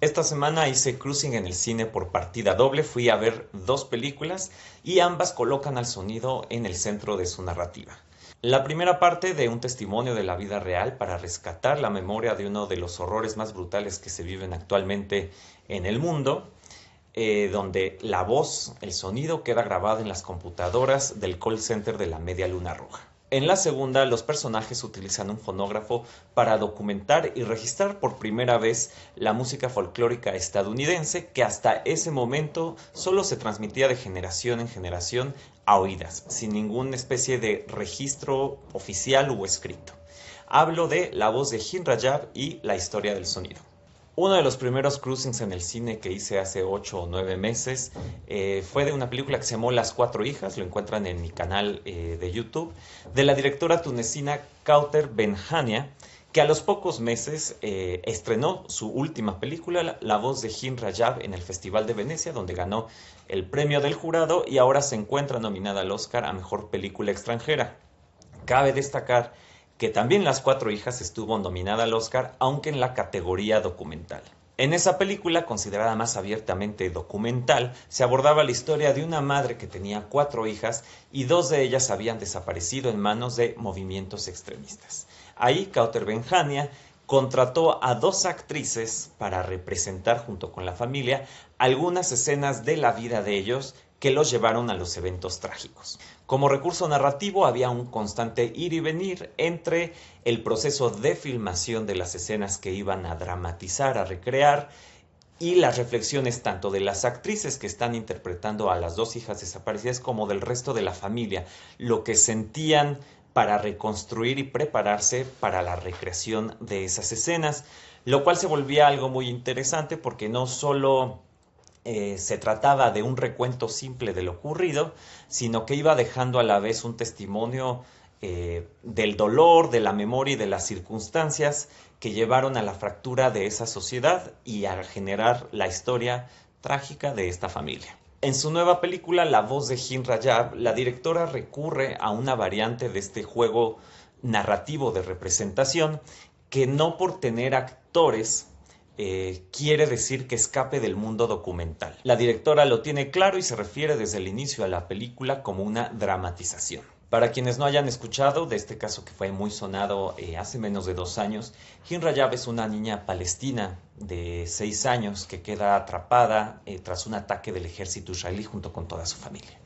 Esta semana hice cruising en el cine por partida doble, fui a ver dos películas y ambas colocan al sonido en el centro de su narrativa. La primera parte de un testimonio de la vida real para rescatar la memoria de uno de los horrores más brutales que se viven actualmente en el mundo, donde la voz, el sonido queda grabado en las computadoras del call center de la Media Luna Roja. En la segunda, los personajes utilizan un fonógrafo para documentar y registrar por primera vez la música folclórica estadounidense que hasta ese momento solo se transmitía de generación en generación a oídas, sin ninguna especie de registro oficial o escrito. Hablo de La voz de Jim Rajab y La historia del sonido. Uno de los primeros cruisings en el cine que hice hace 8 o 9 meses fue de una película que se llamó Las Cuatro Hijas, lo encuentran en mi canal de YouTube, de la directora tunecina Kauter Benhania, que a los pocos meses estrenó su última película, La voz de Jim Rajab, en el Festival de Venecia, donde ganó el premio del jurado y ahora se encuentra nominada al Oscar a Mejor Película Extranjera. Cabe destacar que también Las Cuatro Hijas estuvo nominada al Oscar, aunque en la categoría documental. En esa película, considerada más abiertamente documental, se abordaba la historia de una madre que tenía 4 hijas y 2 de ellas habían desaparecido en manos de movimientos extremistas. Ahí Kauter Benhania contrató a 2 actrices para representar junto con la familia algunas escenas de la vida de ellos que los llevaron a los eventos trágicos. Como recurso narrativo había un constante ir y venir entre el proceso de filmación de las escenas que iban a dramatizar, a recrear, y las reflexiones tanto de las actrices que están interpretando a las 2 hijas desaparecidas como del resto de la familia, lo que sentían para reconstruir y prepararse para la recreación de esas escenas, lo cual se volvía algo muy interesante porque no solo se trataba de un recuento simple de lo ocurrido, sino que iba dejando a la vez un testimonio del dolor, de la memoria y de las circunstancias que llevaron a la fractura de esa sociedad y a generar la historia trágica de esta familia. En su nueva película, La voz de Jim Rajab, la directora recurre a una variante de este juego narrativo de representación que no por tener actores quiere decir que escape del mundo documental. La directora lo tiene claro y se refiere desde el inicio a la película como una dramatización. Para quienes no hayan escuchado de este caso que fue muy sonado hace menos de 2 años, Jim Rajab es una niña palestina de 6 años que queda atrapada tras un ataque del ejército israelí junto con toda su familia.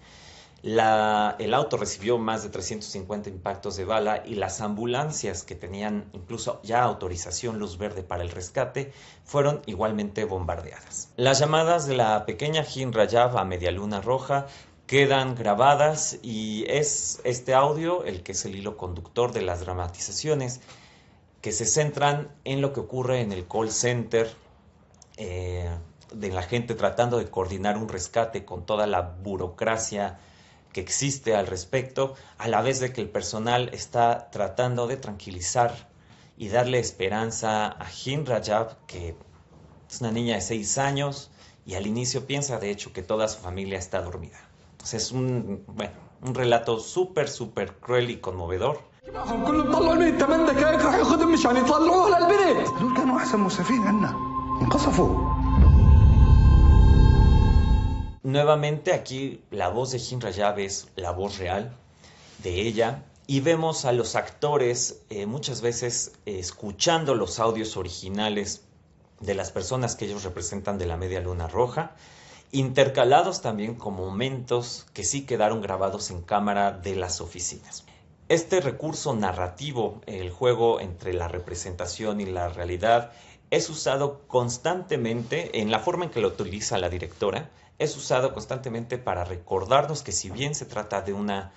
El auto recibió más de 350 impactos de bala y las ambulancias que tenían incluso ya autorización luz verde para el rescate fueron igualmente bombardeadas. Las llamadas de la pequeña Jim Rajab a Media Luna Roja quedan grabadas y es este audio el que es el hilo conductor de las dramatizaciones que se centran en lo que ocurre en el call center, de la gente tratando de coordinar un rescate con toda la burocracia que existe al respecto, a la vez de que el personal está tratando de tranquilizar y darle esperanza a Jim Rajab, que es una niña de 6 años y al inicio piensa de hecho que toda su familia está dormida. Entonces es un relato súper cruel y conmovedor. Nuevamente aquí la voz de Jim Rajab es la voz real de ella y vemos a los actores muchas veces escuchando los audios originales de las personas que ellos representan de la Media Luna Roja, intercalados también con momentos que sí quedaron grabados en cámara de las oficinas. Este recurso narrativo, el juego entre la representación y la realidad, es usado constantemente en la forma en que lo utiliza la directora. Es usado constantemente para recordarnos que si bien se trata de una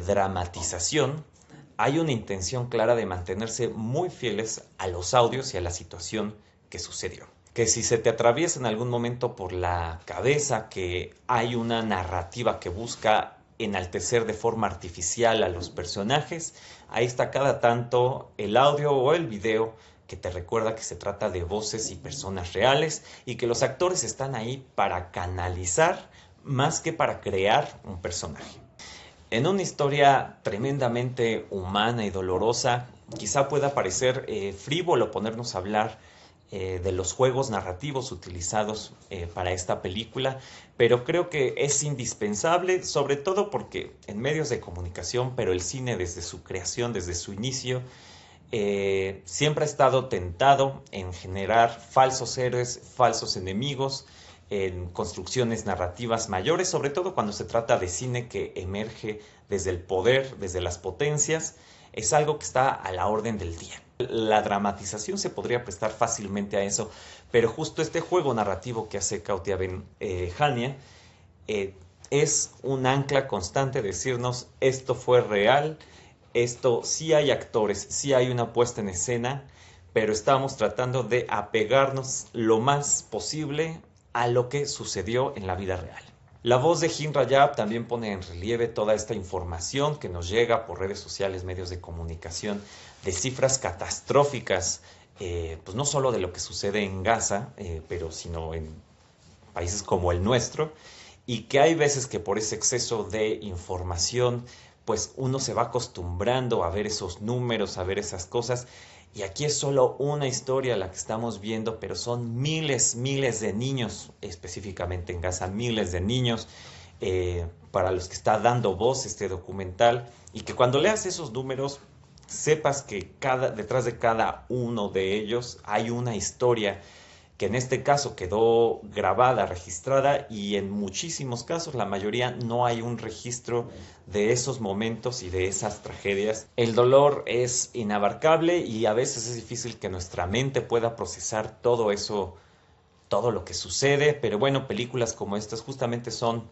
dramatización, hay una intención clara de mantenerse muy fieles a los audios y a la situación que sucedió. Que si se te atraviesa en algún momento por la cabeza que hay una narrativa que busca enaltecer de forma artificial a los personajes, ahí está cada tanto el audio o el video que te recuerda que se trata de voces y personas reales y que los actores están ahí para canalizar más que para crear un personaje. En una historia tremendamente humana y dolorosa, quizá pueda parecer frívolo ponernos a hablar de los juegos narrativos utilizados para esta película, pero creo que es indispensable, sobre todo porque en medios de comunicación, pero el cine desde su creación, desde su inicio, siempre ha estado tentado en generar falsos héroes, falsos enemigos, en construcciones narrativas mayores, sobre todo cuando se trata de cine que emerge desde el poder, desde las potencias, es algo que está a la orden del día. La dramatización se podría prestar fácilmente a eso, pero justo este juego narrativo que hace Kautia Ben Hania es un ancla constante de decirnos esto fue real, esto sí hay actores, sí hay una puesta en escena, pero estamos tratando de apegarnos lo más posible a lo que sucedió en la vida real. La voz de Jin Rajab también pone en relieve toda esta información que nos llega por redes sociales, medios de comunicación, de cifras catastróficas, pues no solo de lo que sucede en Gaza, pero sino en países como el nuestro, y que hay veces que por ese exceso de información, pues uno se va acostumbrando a ver esos números, a ver esas cosas, y aquí es solo una historia la que estamos viendo, pero son miles, miles de niños, específicamente en Gaza, miles de niños, para los que está dando voz este documental, y que cuando leas esos números, sepas que detrás de cada uno de ellos hay una historia que en este caso quedó grabada, registrada, y en muchísimos casos, la mayoría, no hay un registro de esos momentos y de esas tragedias. El dolor es inabarcable y a veces es difícil que nuestra mente pueda procesar todo eso, todo lo que sucede, pero bueno, películas como estas justamente son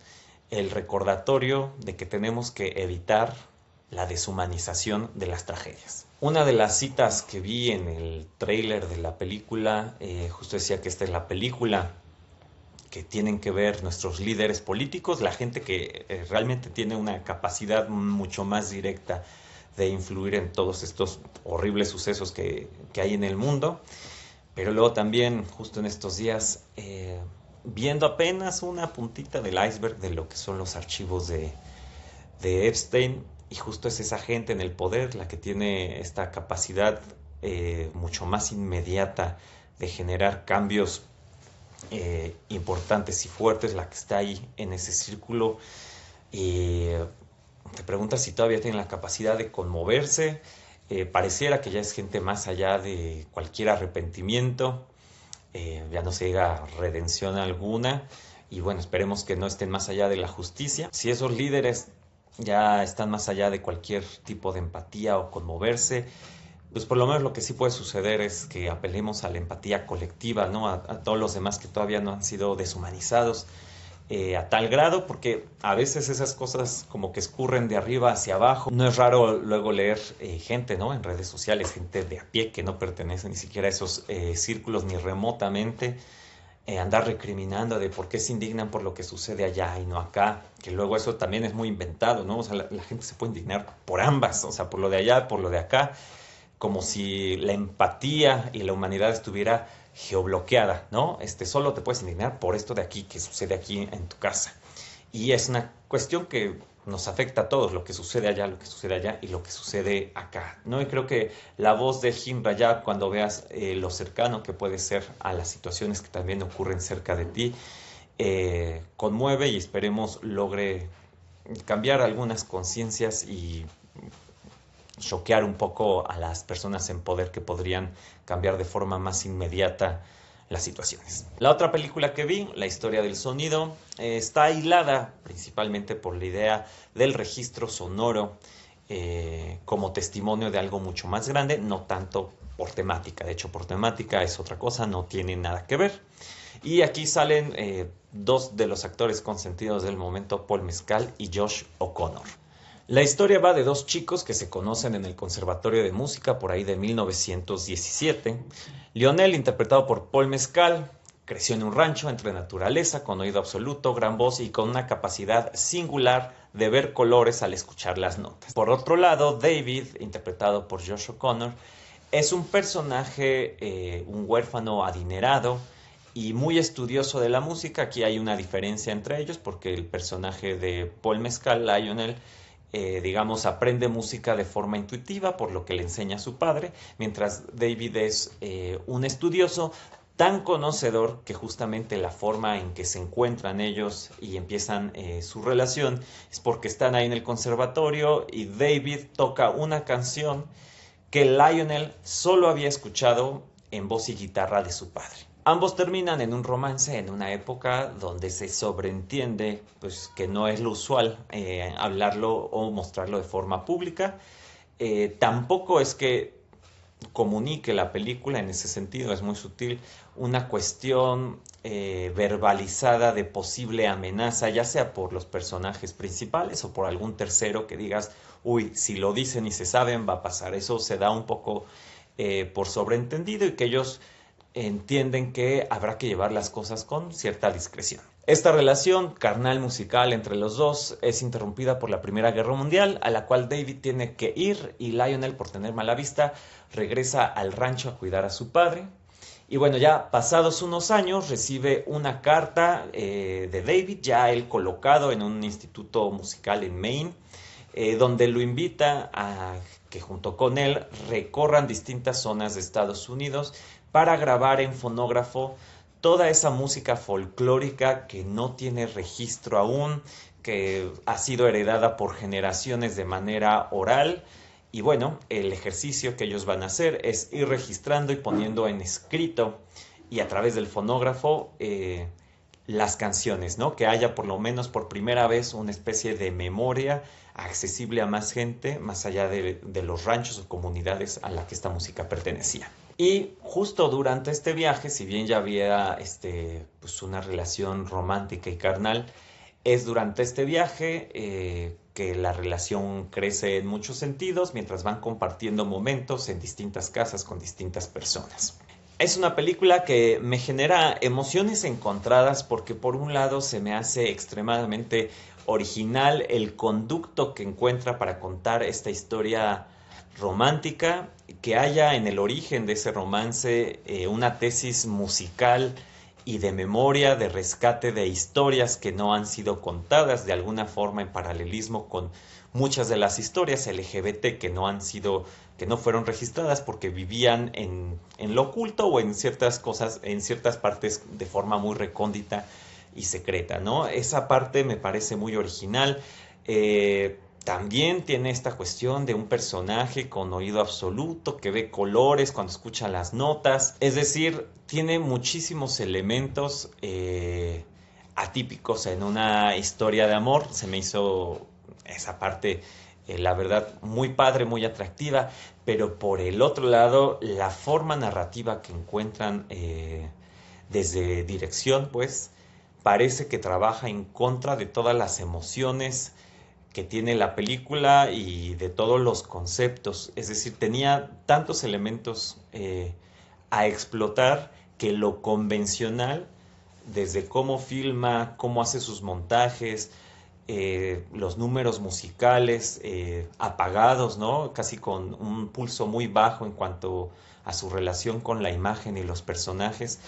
el recordatorio de que tenemos que evitar la deshumanización de las tragedias. Una de las citas que vi en el tráiler de la película, justo decía que esta es la película que tienen que ver nuestros líderes políticos, la gente que realmente tiene una capacidad mucho más directa de influir en todos estos horribles sucesos que hay en el mundo. Pero luego también, justo en estos días, viendo apenas una puntita del iceberg de lo que son los archivos de Epstein, y justo es esa gente en el poder la que tiene esta capacidad mucho más inmediata de generar cambios importantes y fuertes, la que está ahí en ese círculo, y te preguntas si todavía tienen la capacidad de conmoverse. Pareciera que ya es gente más allá de cualquier arrepentimiento, ya no se llega a redención alguna, y bueno, esperemos que no estén más allá de la justicia. Si esos líderes ya están más allá de cualquier tipo de empatía o conmoverse, pues por lo menos lo que sí puede suceder es que apelemos a la empatía colectiva, ¿no? A todos los demás que todavía no han sido deshumanizados a tal grado, porque a veces esas cosas como que escurren de arriba hacia abajo. No es raro luego leer gente, ¿no? En redes sociales, gente de a pie que no pertenece ni siquiera a esos círculos ni remotamente, andar recriminando de por qué se indignan por lo que sucede allá y no acá, que luego eso también es muy inventado, ¿no? O sea, la gente se puede indignar por ambas, o sea, por lo de allá, por lo de acá, como si la empatía y la humanidad estuviera geobloqueada, ¿no? Solo te puedes indignar por esto de aquí, que sucede aquí en tu casa. Y es una cuestión que nos afecta a todos, lo que sucede allá, lo que sucede allá y lo que sucede acá, ¿no? Y creo que la voz de Jim Rajab, cuando veas lo cercano que puede ser a las situaciones que también ocurren cerca de ti, conmueve, y esperemos logre cambiar algunas conciencias y choquear un poco a las personas en poder que podrían cambiar de forma más inmediata las situaciones. La otra película que vi, La historia del sonido, está hilada principalmente por la idea del registro sonoro como testimonio de algo mucho más grande, no tanto por temática. De hecho, por temática es otra cosa, no tiene nada que ver. Y aquí salen dos de los actores consentidos del momento, Paul Mescal y Josh O'Connor. La historia va de dos chicos que se conocen en el Conservatorio de Música por ahí de 1917. Lionel, interpretado por Paul Mescal, creció en un rancho entre naturaleza, con oído absoluto, gran voz y con una capacidad singular de ver colores al escuchar las notas. Por otro lado, David, interpretado por Josh O'Connor, es un personaje, un huérfano adinerado y muy estudioso de la música. Aquí hay una diferencia entre ellos porque el personaje de Paul Mescal, Lionel, digamos, aprende música de forma intuitiva por lo que le enseña a su padre, mientras David es un estudioso tan conocedor que justamente la forma en que se encuentran ellos y empiezan su relación es porque están ahí en el conservatorio y David toca una canción que Lionel solo había escuchado en voz y guitarra de su padre. Ambos terminan en un romance en una época donde se sobreentiende pues, que no es lo usual hablarlo o mostrarlo de forma pública. Tampoco es que comunique la película en ese sentido, es muy sutil, una cuestión verbalizada de posible amenaza, ya sea por los personajes principales o por algún tercero que digas, uy, si lo dicen y se saben va a pasar. Eso se da un poco por sobreentendido y que ellos entienden que habrá que llevar las cosas con cierta discreción. Esta relación carnal musical entre los dos es interrumpida por la Primera Guerra Mundial, a la cual David tiene que ir y Lionel, por tener mala vista, regresa al rancho a cuidar a su padre. Y bueno, ya pasados unos años recibe una carta de David, ya él colocado en un instituto musical en Maine, donde lo invita a que junto con él recorran distintas zonas de Estados Unidos para grabar en fonógrafo toda esa música folclórica que no tiene registro aún, que ha sido heredada por generaciones de manera oral. Y bueno, el ejercicio que ellos van a hacer es ir registrando y poniendo en escrito y a través del fonógrafo las canciones, ¿no? Que haya por lo menos por primera vez una especie de memoria accesible a más gente, más allá de los ranchos o comunidades a la que esta música pertenecía. Y justo durante este viaje, si bien ya había pues una relación romántica y carnal, es durante este viaje que la relación crece en muchos sentidos mientras van compartiendo momentos en distintas casas con distintas personas. Es una película que me genera emociones encontradas porque por un lado se me hace extremadamente original el conducto que encuentra para contar esta historia romántica, que haya en el origen de ese romance una tesis musical y de memoria, de rescate de historias que no han sido contadas de alguna forma en paralelismo con muchas de las historias LGBT que no fueron registradas porque vivían en lo oculto o en ciertas cosas, en ciertas partes de forma muy recóndita y secreta, ¿no? Esa parte me parece muy original. También tiene esta cuestión de un personaje con oído absoluto que ve colores cuando escucha las notas. Es decir, tiene muchísimos elementos atípicos en una historia de amor. Se me hizo esa parte, la verdad, muy padre, muy atractiva. Pero por el otro lado, la forma narrativa que encuentran desde dirección, pues, parece que trabaja en contra de todas las emociones que tiene la película y de todos los conceptos. Es decir, tenía tantos elementos a explotar que lo convencional, desde cómo filma, cómo hace sus montajes, los números musicales apagados, ¿no? Casi con un pulso muy bajo en cuanto a su relación con la imagen y los personajes.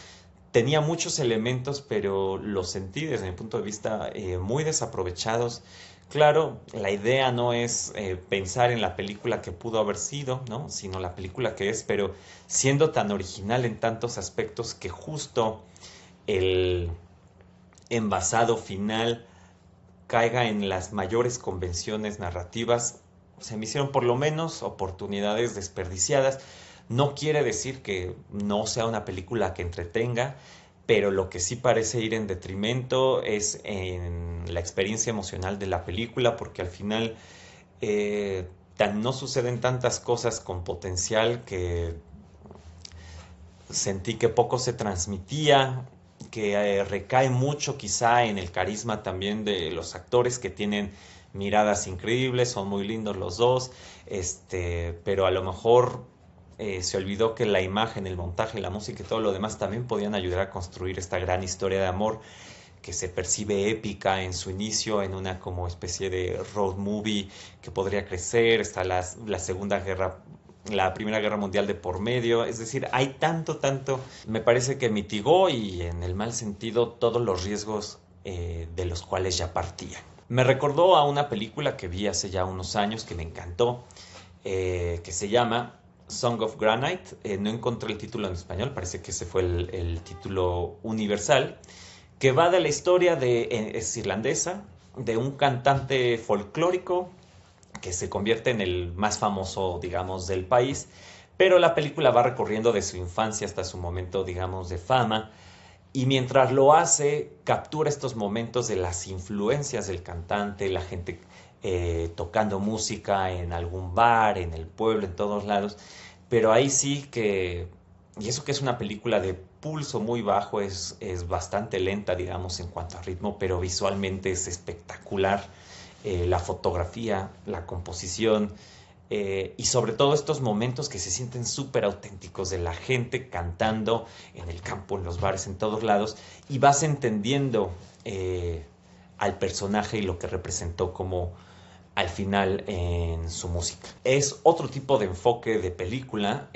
Tenía muchos elementos, pero los sentí desde mi punto de vista muy desaprovechados. Claro, la idea no es pensar en la película que pudo haber sido, ¿no? Sino la película que es, pero siendo tan original en tantos aspectos que justo el envasado final caiga en las mayores convenciones narrativas, se me hicieron por lo menos oportunidades desperdiciadas. No quiere decir que no sea una película que entretenga, pero lo que sí parece ir en detrimento es en la experiencia emocional de la película, porque al final no suceden tantas cosas con potencial que sentí que poco se transmitía, que recae mucho quizá en el carisma también de los actores que tienen miradas increíbles, son muy lindos los dos, pero a lo mejor se olvidó que la imagen, el montaje, la música y todo lo demás también podían ayudar a construir esta gran historia de amor que se percibe épica en su inicio, en una como especie de road movie que podría crecer. Está la Primera Guerra Mundial de por medio. Es decir, hay tanto, me parece que mitigó y en el mal sentido todos los riesgos de los cuales ya partía. Me recordó a una película que vi hace ya unos años que me encantó, que se llama Song of Granite. No encontré el título en español, parece que ese fue el título universal, que va de la historia es irlandesa, de un cantante folclórico que se convierte en el más famoso, digamos, del país, pero la película va recorriendo de su infancia hasta su momento, digamos, de fama, y mientras lo hace, captura estos momentos de las influencias del cantante, la gente tocando música en algún bar, en el pueblo, en todos lados, pero ahí sí que, y eso que es una película de pulso muy bajo, es bastante lenta, digamos, en cuanto a ritmo, pero visualmente es espectacular. La fotografía, la composición, y sobre todo estos momentos que se sienten súper auténticos de la gente cantando en el campo, en los bares, en todos lados, y vas entendiendo al personaje y lo que representó como al final en su música. Es otro tipo de enfoque de película,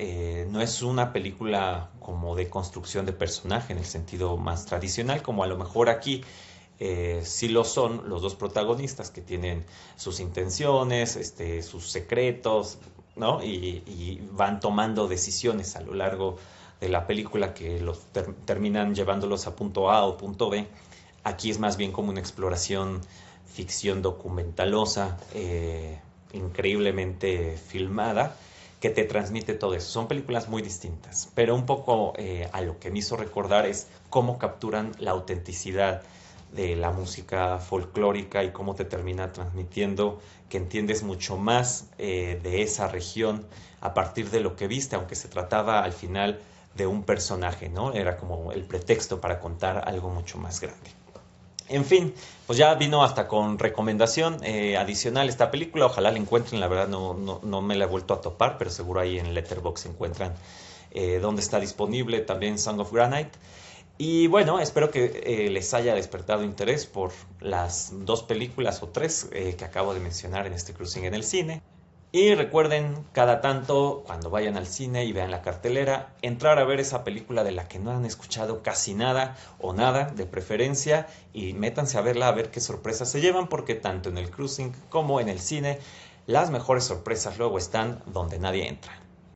no es una película como de construcción de personaje en el sentido más tradicional, como a lo mejor aquí sí lo son los dos protagonistas que tienen sus intenciones, sus secretos, ¿no? Y van tomando decisiones a lo largo de la película que terminan llevándolos a punto A o punto B. Aquí es más bien como una exploración, ficción documentalosa, increíblemente filmada, que te transmite todo eso. Son películas muy distintas, pero un poco a lo que me hizo recordar es cómo capturan la autenticidad de la música folclórica y cómo te termina transmitiendo que entiendes mucho más de esa región a partir de lo que viste, aunque se trataba al final de un personaje, ¿no? Era como el pretexto para contar algo mucho más grande. En fin, pues ya vino hasta con recomendación adicional esta película. Ojalá la encuentren, la verdad no me la he vuelto a topar, pero seguro ahí en Letterboxd encuentran dónde está disponible también Song of Granite. Y bueno, espero que les haya despertado interés por las dos películas o tres que acabo de mencionar en este cruising en el cine. Y recuerden, cada tanto, cuando vayan al cine y vean la cartelera, entrar a ver esa película de la que no han escuchado casi nada o nada, de preferencia, y métanse a verla a ver qué sorpresas se llevan, porque tanto en el cruising como en el cine, las mejores sorpresas luego están donde nadie entra.